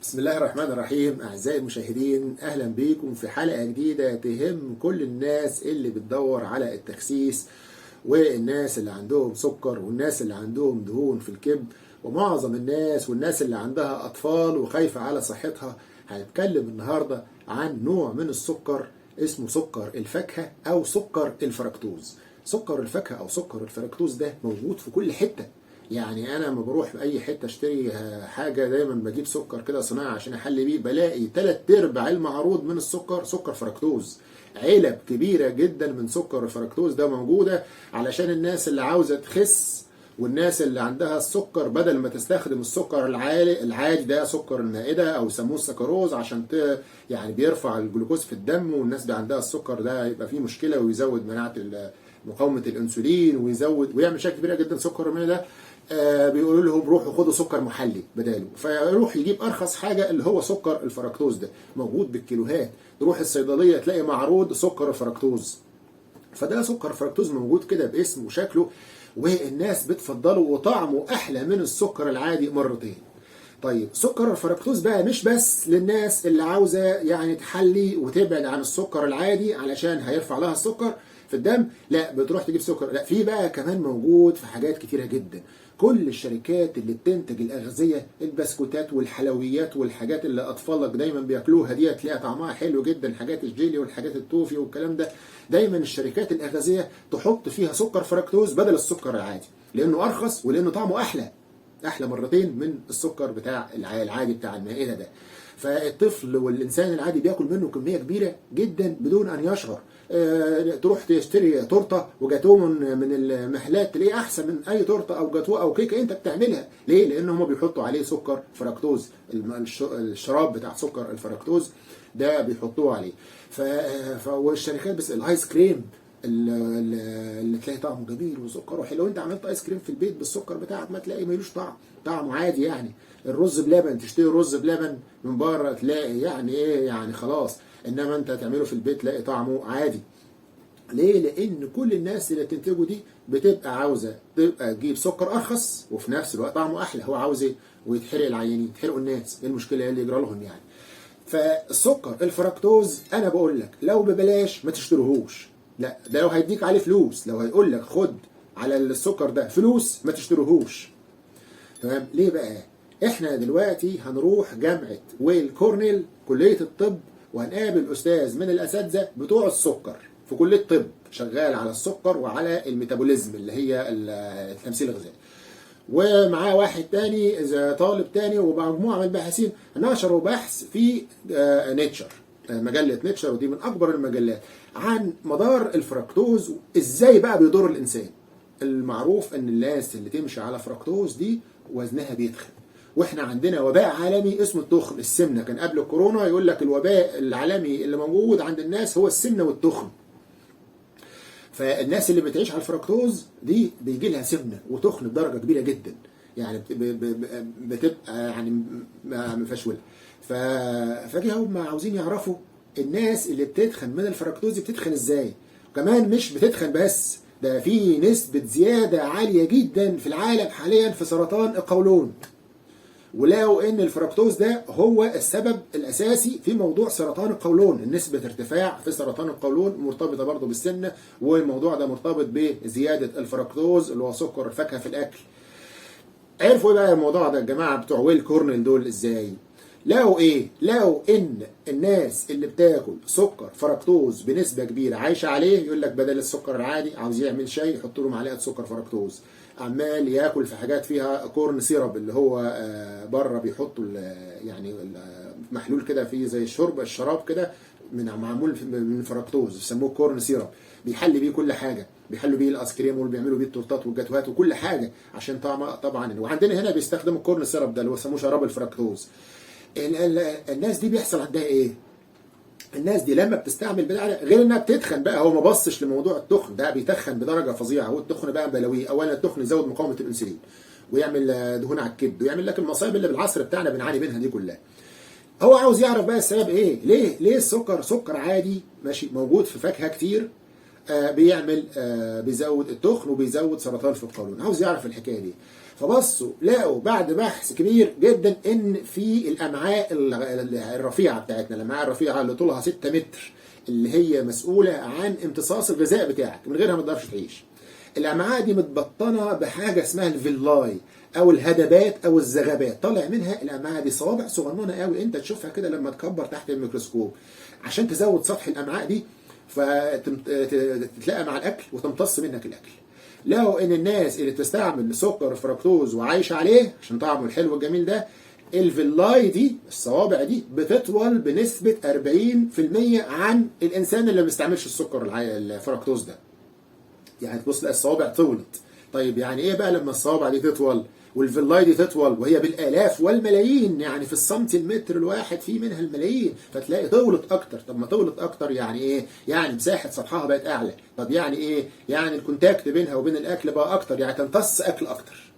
بسم الله الرحمن الرحيم. أعزائي المشاهدين، أهلا بيكم في حلقة جديدة تهم كل الناس اللي بتدور على التخسيس، والناس اللي عندهم سكر، والناس اللي عندهم دهون في الكبد، ومعظم الناس والناس اللي عندها أطفال وخايفة على صحتها. هنتكلم النهاردة عن نوع من السكر اسمه سكر الفاكهة أو سكر الفركتوز. سكر الفاكهة أو سكر الفركتوز ده موجود في كل حتة. يعني انا لما بروح في اي حته اشتري حاجه دايما بجيب سكر كده صناعي عشان احلي بيه، بلاقي 3/4 المعروض من السكر سكر فركتوز. علب كبيره جدا من سكر الفركتوز ده موجوده علشان الناس اللي عاوزه تخس، والناس اللي عندها السكر بدل ما تستخدم السكر العادي ده سكر المائده او يسموه السكروز عشان يعني بيرفع الجلوكوز في الدم، والناس اللي عندها السكر ده يبقى فيه مشكله ويزود مناعه مقاومه الانسولين ويزود ويعمل مشاكل كبيره جدا. سكر المائده ده بيقولوا لهم روحوا خدوا سكر محلي بداله، فيروح يجيب ارخص حاجه اللي هو سكر الفركتوز ده موجود بالكيلوهات. تروح الصيدليه تلاقي معروض سكر الفركتوز، فده سكر فركتوز موجود كده باسم وشكله، والناس بتفضله وطعمه احلى من السكر العادي مرتين. طيب سكر الفركتوز بقى مش بس للناس اللي عاوزه يعني تحلي وتبعد عن السكر العادي علشان هيرفع لها السكر في الدم، لا بتروح تجيب سكر، لا في بقى كمان موجود في حاجات كتيره جدا. كل الشركات اللي بتنتج الاغذيه، البسكوتات والحلويات والحاجات اللي اطفالك دايما بياكلوها دي تلاقي طعمها حلو جدا، حاجات الجيلي والحاجات التوفي والكلام ده، دايما الشركات الاغذيه تحط فيها سكر فركتوز بدل السكر العادي لانه ارخص ولانه طعمه احلى مرتين من السكر بتاع العادي بتاع المائده ده. فالطفل والانسان العادي بياكل منه كميه كبيره جدا بدون ان يشعر. تروح تشتري تورته وجاتوه من المحلات تلاقيه احسن من اي تورته او جاتوه او كيكه انت بتعملها. ليه؟ لان هم بيحطوا عليه سكر فركتوز، الشراب بتاع سكر الفركتوز ده بيحطوه عليه. والشركات بس الايس كريم اللي تلاقي طعمه جميل وسكره حلو، انت عملت ايس كريم في البيت بالسكر بتاعك ما تلاقي ملوش طعمه عادي يعني. الرز بلبن، تشتري رز بلبن من بره تلاقي يعني ايه يعني خلاص، انما انت تعمله في البيت تلاقي طعمه عادي. ليه؟ لان كل الناس اللي بتنتجه دي بتبقى عاوزه تبقى تجيب سكر ارخص وفي نفس الوقت طعمه احلى. هو عاوز ايه؟ ويتحرق العيانين، يتحرقوا الناس، ايه المشكله اللي يجرى لهم يعني؟ فالسكر الفركتوز انا بقول لك لو ببلاش ما تشتروهوش، لا ده لو هيديك عليه فلوس، لو هيقول لك خد على السكر ده فلوس ما تشتروهوش. تمام؟ ليه بقى؟ احنا دلوقتي هنروح جامعه ويل كورنيل كليه الطب، وهنقابل استاذ من الاساتذه بتوع السكر في كليه الطب شغال على السكر وعلى الميتابوليزم اللي هي التمثيل الغذائي، ومعاه واحد تاني اذا طالب تاني ومجموعه من الباحثين نشروا بحث في نيتشر، مجله نيتشر، ودي من اكبر المجلات، عن مدار الفركتوز ازاي بقى بيضر الانسان. المعروف ان الناس اللي تمشي على فركتوز دي وزنها بيتخن، واحنا عندنا وباء عالمي اسمه التخن، السمنه. كان قبل الكورونا يقول لك الوباء العالمي اللي موجود عند الناس هو السمنه والتخن. فالناس اللي بتعيش على الفركتوز دي بيجي لها سمنه وتخن بدرجه كبيره جدا، يعني بتبقى يعني مفشوله. فجاه هم عاوزين يعرفوا الناس اللي بتتخن من الفركتوز بتتخن ازاي، وكمان مش بتتخن بس، ده في نسبه زياده عاليه جدا في العالم حاليا في سرطان القولون. ولقوا ان الفركتوز ده هو السبب الاساسي في موضوع سرطان القولون. النسبة ارتفاع في سرطان القولون مرتبطة برضه بالسمنة، والموضوع ده مرتبط بزيادة الفركتوز اللي هو سكر الفاكهة في الاكل. عرفوا ايه بقى الموضوع ده الجماعة بتوع ويل كورنيل دول ازاي؟ لقوا ايه؟ لقوا ان الناس اللي بتاكل سكر فركتوز بنسبة كبيرة عايشة عليه، يقول لك بدل السكر العادي عاوز يعمل شاي يحط له معلقة سكر فركتوز، عمال ياكل في حاجات فيها كورن سيرب اللي هو بره بيحطوا يعني محلول كده فيه زي الشراب كده معمول من فركتوز يسموه كورن سيرب، بيحل بيه كل حاجه، بيحلوا بيه الايس كريم وبيعملوا بيه التورتات والجاتوهات وكل حاجه عشان طبعا. وعندنا هنا بيستخدموا الكورن سيرب ده اللي هو يسموه شراب الفركتوز. الناس دي بيحصل عندها ايه؟ الناس دي لما بتستعمل بتاع غير انها بتتخن بقى، هو ما بصش لموضوع التخن ده، بيتخن بدرجه فظيعه. هو التخن بقى بلاويه، اولا التخن يزود مقاومه الانسولين ويعمل دهون على الكبد ويعمل لك المصايب اللي بالعصر بتاعنا بنعاني منها دي كلها. هو عاوز يعرف بقى السبب ايه؟ ليه السكر سكر عادي ماشي موجود في فاكهه كتير بيعمل بيزود التخن وبيزود سرطان في القولون، عاوز يعرف الحكايه دي. فبصوا لقوا بعد بحث كبير جدا ان في الامعاء الرفيعه بتاعتنا، الامعاء الرفيعه اللي طولها 6 متر، اللي هي مسؤوله عن امتصاص الغذاء بتاعك، من غيرها ما تقدرش تعيش. الامعاء دي متبطنه بحاجه اسمها الفيلاي او الهدبات او الزغبات، طالع منها الامعاء دي صوابع صغننه قوي، انت تشوفها كده لما تكبر تحت الميكروسكوب، عشان تزود سطح الامعاء دي فتتلاقى مع الاكل وتمتص منك الاكل. لو ان الناس اللي بتستعمل سكر فركتوز وعايشه عليه عشان طعمه الحلو الجميل ده، الفيلاي دي الصوابع دي بتطول بنسبه 40% عن الانسان اللي ما بيستعملش السكر الفركتوز ده. يعني تبص تلاقي الصوابع طولت. طيب يعني ايه بقى لما الصوابع دي تطول والفيلاي دي تطول وهي بالالاف والملايين، يعني في السنتي المتر الواحد في منها الملايين، فتلاقي طولت اكتر. طب ما طولت اكتر يعني ايه؟ يعني مساحه سطحها بقت اعلى. طب يعني ايه؟ يعني الكونتاكت بينها وبين الاكل بقى اكتر، يعني تمتص اكل اكتر.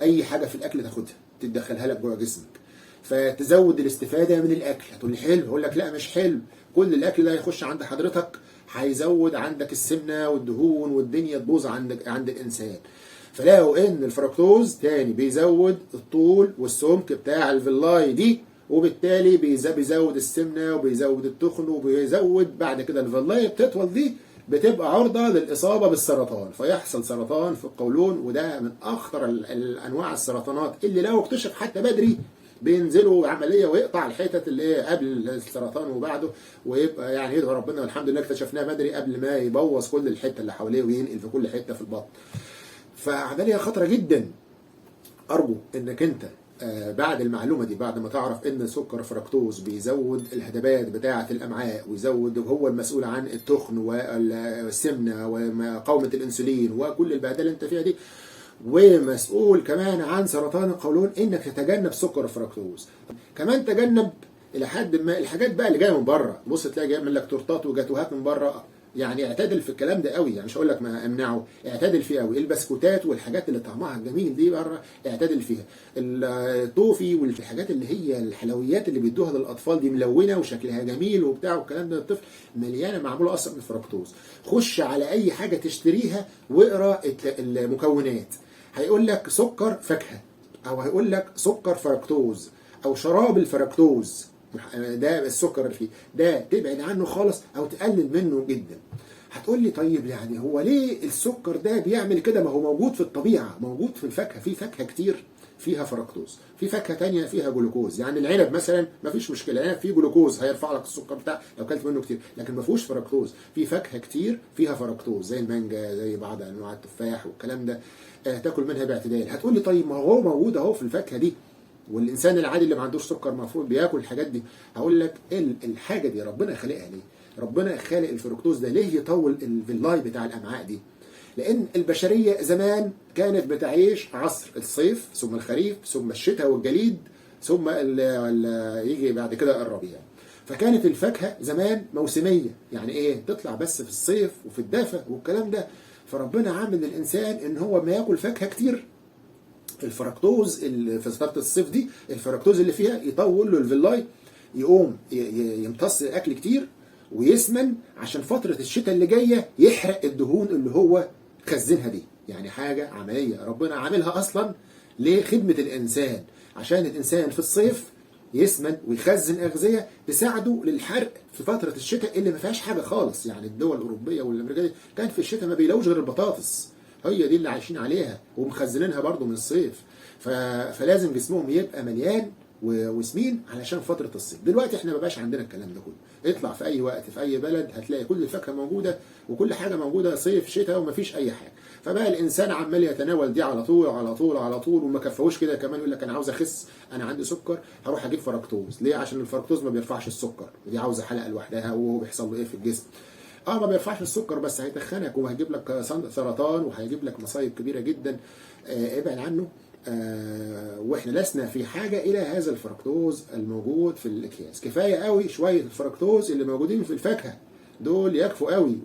اي حاجه في الاكل تاخدها تدخلها لك جوه جسمك، فتزود الاستفاده من الاكل. هتقول لي حلو، هقول لك لا مش حلو. كل الاكل ده هيخش عند حضرتك هيزود عندك السمنه والدهون والدنيا تبوظ عند الانسان. فلاقوا ان الفركتوز تاني بيزود الطول والسمك بتاع الفيلاي دي، وبالتالي بيزود السمنه وبيزود التخن وبيزود بعد كده الفيلاي بتطول دي بتبقى عرضه للاصابه بالسرطان، فيحصل سرطان في القولون. وده من اخطر الانواع السرطانات اللي لو اكتشف حتى بدري بينزلوا عمليه ويقطع الحتت اللي قبل السرطان وبعده، ويبقى يعني يدعو ربنا والحمد لله اكتشفناه بدري قبل ما يبوظ كل الحته اللي حواليه وينقل في كل حته في البطن. فعمليه خطره جدا. ارجو انك انت بعد المعلومه دي، بعد ما تعرف ان سكر فركتوز بيزود الهدبات بتاعه الامعاء ويزود وهو المسؤول عن التخن والسمنه ومقاومه الانسولين وكل البهدله اللي انت فيها دي، ومسؤول كمان عن سرطان القولون، انك تتجنب سكر الفركتوز. كمان تجنب الى حد ما الحاجات بقى اللي جايه من بره. بص تلاقي جاي من لك تورتات وجاتوهات من بره، يعني اعتدل في الكلام ده قوي. يعني مش هقول لك ما امنعه، اعتدل فيه قوي. البسكوتات والحاجات اللي طعمها جميل دي بره اعتدل فيها. الطوفي والحاجات اللي هي الحلويات اللي بيدوها للاطفال دي ملونه وشكلها جميل وبتاع والكلام ده للطفل، مليانه معموله اصلا من الفركتوز. خش على اي حاجه تشتريها واقرا المكونات، هيقول لك سكر فاكهه، او هيقول لك سكر فركتوز، او شراب الفركتوز. ده السكر اللي فيه ده تبعد عنه خالص او تقلل منه جدا. هتقول لي طيب يعني هو ليه السكر ده بيعمل كده؟ ما هو موجود في الطبيعه، موجود في الفاكهه. في فاكهه كتير فيها فركتوز، في فاكهه تانية فيها جلوكوز. يعني العنب مثلا ما فيش مشكله، العنب فيه جلوكوز هيرفع لك السكر بتاع لو كلت منه كتير، لكن ما فيهوش فركتوز. في فاكهه كتير فيها فركتوز زي المانجا، زي بعض انواع التفاح والكلام ده، تاكل منها باعتدال. هتقول لي طيب ما هو موجود اهو في الفاكهه دي، والانسان العادي اللي ما عندوش سكر المفروض بياكل الحاجات دي. هقول لك الحاجه دي ربنا خلقها ليه؟ ربنا خالق الفركتوز ده ليه يطول الفيلاي بتاع الامعاء دي؟ لان البشريه زمان كانت بتعيش عصر الصيف ثم الخريف ثم الشتاء والجليد ثم يجي بعد كده الربيع. فكانت الفاكهه زمان موسميه، يعني ايه؟ تطلع بس في الصيف وفي الدفء والكلام ده. فربنا عامل للانسان ان هو ما ياكل فاكهه كتير. الفركتوز في فتره الصيف دي الفركتوز اللي فيها يطول له الفيلاي، يقوم يمتص اكل كتير ويسمن، عشان فتره الشتاء اللي جايه يحرق الدهون اللي هو خزنها دي. يعني حاجه عمليه ربنا عاملها اصلا لخدمه الانسان، عشان الانسان في الصيف يسمن ويخزن اغذيه تساعده للحرق في فتره الشتاء اللي ما فيهاش حاجه خالص. يعني الدول الاوروبيه والامريكيه كان في الشتاء ما بيلاقوش غير البطاطس، هي دي اللي عايشين عليها ومخزنينها برضو من الصيف. فلازم جسمهم يبقى مليان وسمين علشان فتره الصيف. دلوقتي احنا ما بقاش عندنا الكلام ده كله. اطلع في اي وقت في اي بلد هتلاقي كل الفاكهه موجوده وكل حاجه موجوده، صيف شتاء ومفيش اي حاجه. فبقى الانسان عمال يتناول دي على طول على طول على طول، وما كفاهوش كده كمان يقول لك انا عاوز اخس، انا عندي سكر هروح اجيب فركتوز. ليه؟ عشان الفركتوز ما بيرفعش السكر، ودي عاوزه حلقه لوحدها. وهو بيحصل له ايه في الجسم؟ ما بيرفعش السكر بس هيتخنك وهيجيب لك سرطان وهيجيب لك مصايب كبيره جدا. ابعد عنه. واحنا لسنا في حاجه الى هذا الفركتوز الموجود في الاكياس. كفايه قوي شويه الفركتوز اللي موجودين في الفاكهه، دول يكفوا قوي.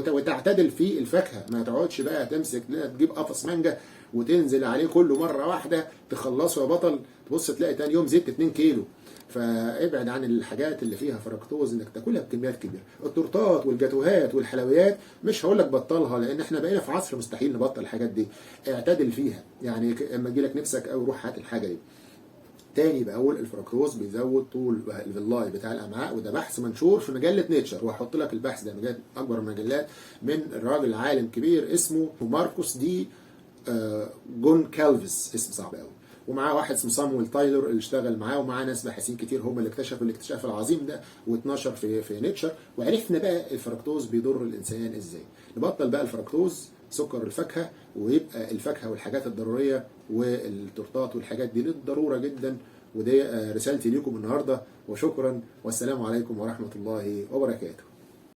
وتعتدل في الفاكهه، ما تقعدش بقى تمسك تجيب قفص مانجا وتنزل عليه كله مره واحده تخلصه يا بطل، تبص تلاقي تاني يوم زدت 2 كيلو. فابعد عن الحاجات اللي فيها فركتوز انك تاكلها بكميات كبيره. التورتات والجاتوهات والحلويات مش هقول لك بطلها، لان احنا بقينا في عصر مستحيل نبطل الحاجات دي. اعتدل فيها، يعني اما تجيلك نفسك او روح هات الحاجه دي. تاني بقول الفركتوز بيزود طول الفيلاي بتاع الامعاء، وده بحث منشور في مجله نيتشر، وهحط لك البحث ده مجله اكبر المجلات من الراجل عالم كبير اسمه ماركوس دي جون كالفيس، اسم صعب قوي، ومعاه واحد اسمه سامويل تايلور اللي اشتغل معاه، ومعاه ناس باحثين كتير هم اللي اكتشفوا الاكتشاف العظيم ده، واتنشر في نيتشر، وعرفنا بقى الفركتوز بيضر الانسان ازاي. نبطل بقى الفركتوز، سكر الفاكهه، ويبقى الفاكهه والحاجات الضروريه والتورتات والحاجات دي للضروره جدا. ودي رسالتي ليكم النهارده، وشكرا والسلام عليكم ورحمه الله وبركاته.